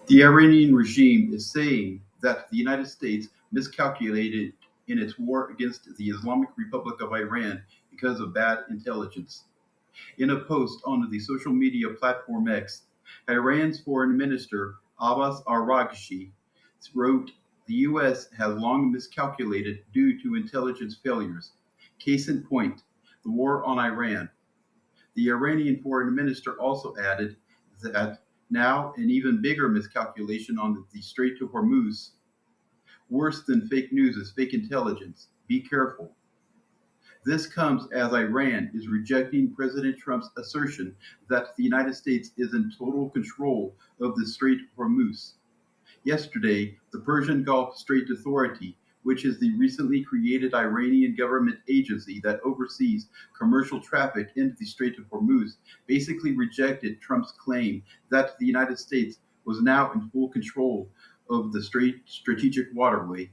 The Iranian regime is saying that the United States miscalculated in its war against the Islamic Republic of Iran because of bad intelligence. In a post on the social media platform X, Iran's foreign minister Abbas Araghchi wrote, "The U.S. has long miscalculated due to intelligence failures. Case in point, the war on Iran." The Iranian foreign minister also added that now an even bigger miscalculation on the Strait of Hormuz. Worse than fake news is fake intelligence. Be careful. This comes as Iran is rejecting President Trump's assertion that the United States is in total control of the Strait of Hormuz. Yesterday, the Persian Gulf Strait Authority, which is the recently created Iranian government agency that oversees commercial traffic into the Strait of Hormuz, basically rejected Trump's claim that the United States was now in full control of the strategic waterway.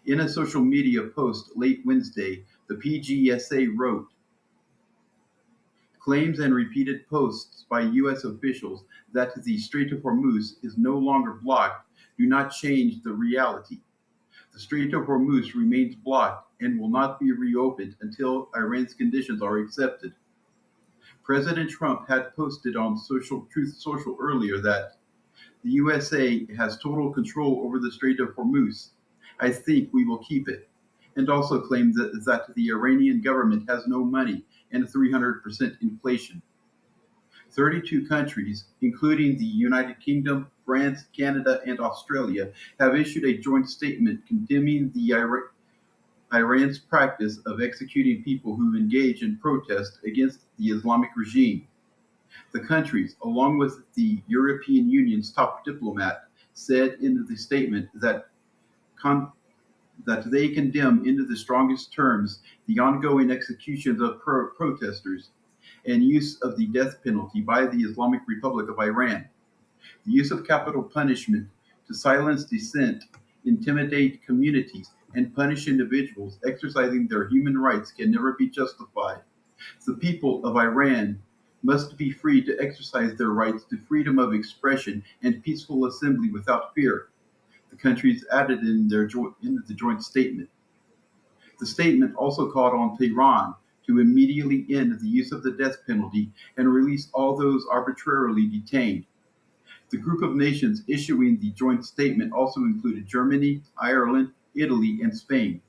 In a social media post late Wednesday, the PGSA wrote, "Claims and repeated posts by U.S. officials that the Strait of Hormuz is no longer blocked do not change the reality. The Strait of Hormuz remains blocked and will not be reopened until Iran's conditions are accepted." President Trump had posted on Truth Social earlier that the USA has total control over the Strait of Hormuz. I think we will keep it. And also claimed that the Iranian government has no money and 300% inflation. 32 countries, including the United Kingdom, France, Canada, and Australia, have issued a joint statement condemning Iran's practice of executing people who engage in protest against the Islamic regime. The countries, along with the European Union's top diplomat, said in the statement that they condemn in the strongest terms the ongoing executions of protesters and use of the death penalty by the Islamic Republic of Iran. The use of capital punishment to silence dissent, intimidate communities, and punish individuals exercising their human rights can never be justified. The people of Iran must be free to exercise their rights to freedom of expression and peaceful assembly without fear, the countries added in the joint statement. The statement also called on Tehran to immediately end the use of the death penalty and release all those arbitrarily detained. The group of nations issuing the joint statement also included Germany, Ireland, Italy, and Spain.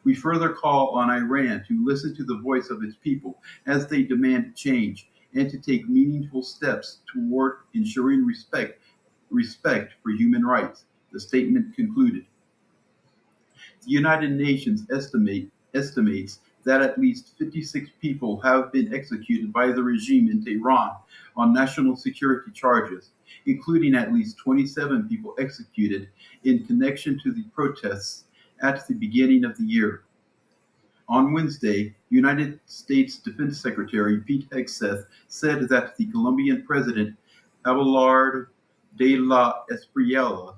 We further call on Iran to listen to the voice of its people as they demand change and to take meaningful steps toward ensuring respect for human rights, the statement concluded. The United Nations estimates that at least 56 people have been executed by the regime in Tehran on national security charges, including at least 27 people executed in connection to the protests at the beginning of the year. On Wednesday, United States Defense Secretary Pete Hegseth said that the Colombian President Abelardo de la Espriella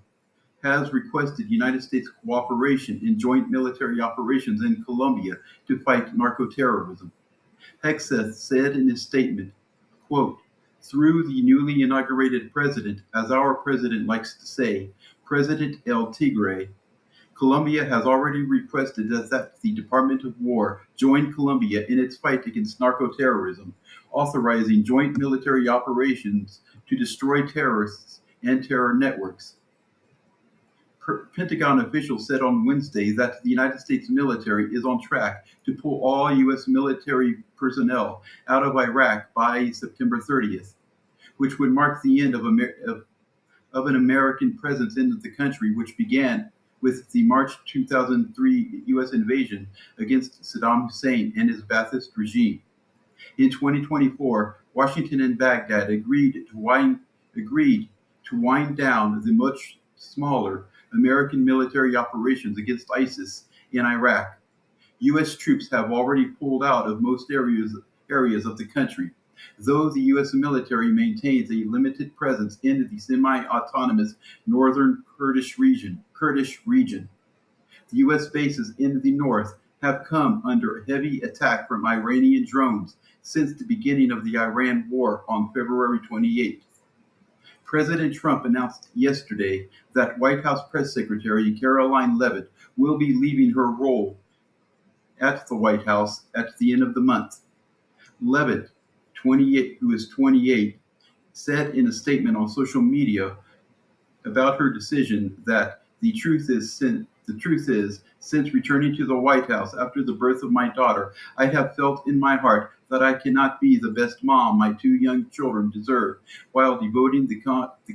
has requested United States cooperation in joint military operations in Colombia to fight narco-terrorism. Hegseth said in his statement, quote, "Through the newly inaugurated president, as our president likes to say, President El Tigre, Colombia has already requested that the Department of War join Colombia in its fight against narco-terrorism, authorizing joint military operations to destroy terrorists and terror networks." Pentagon officials said on Wednesday that the United States military is on track to pull all U.S. military personnel out of Iraq by September 30th, which would mark the end of an American presence in the country, which began with the March 2003 U.S. invasion against Saddam Hussein and his Ba'athist regime. In 2024, Washington and Baghdad agreed to wind down the much smaller American military operations against ISIS in Iraq. U.S. troops have already pulled out of most areas of the country, though the U.S. military maintains a limited presence in the semi-autonomous northern Kurdish region. The U.S. bases in the north have come under heavy attack from Iranian drones since the beginning of the Iran war on February 28th. President Trump announced yesterday that White House Press Secretary Caroline Leavitt will be leaving her role at the White House at the end of the month. Leavitt, 28, who is 28, said in a statement on social media about her decision that the truth is, since returning to the White House after the birth of my daughter, I have felt in my heart that I cannot be the best mom my two young children deserve, while devoting the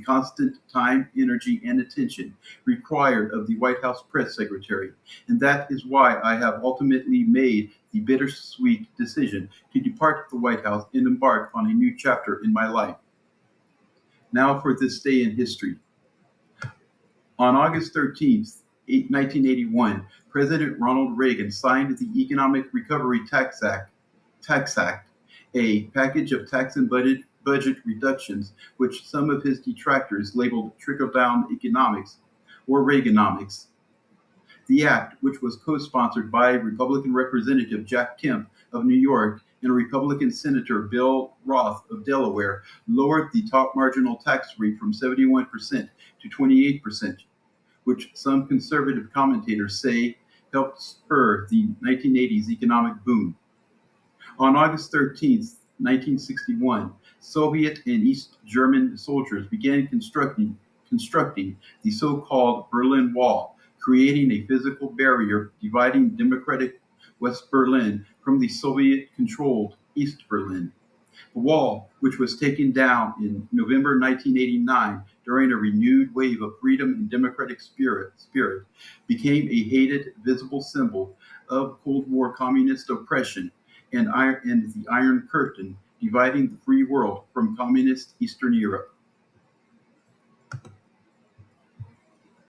constant time, energy, and attention required of the White House press secretary. And that is why I have ultimately made the bittersweet decision to depart the White House and embark on a new chapter in my life. Now for this day in history. On August 13th, 1981, President Ronald Reagan signed the Economic Recovery Tax Act, a package of tax and budget reductions which some of his detractors labeled trickle-down economics or Reaganomics. The act, which was co-sponsored by Republican Representative Jack Kemp of New York and Republican Senator Bill Roth of Delaware, lowered the top marginal tax rate from 71% to 28%, which some conservative commentators say helped spur the 1980s economic boom. On August 13th, 1961, Soviet and East German soldiers began constructing the so-called Berlin Wall, creating a physical barrier dividing democratic West Berlin from the Soviet-controlled East Berlin. The wall, which was taken down in November 1989 during a renewed wave of freedom and democratic spirit, became a hated, visible symbol of Cold War communist oppression and the Iron Curtain dividing the free world from communist Eastern Europe.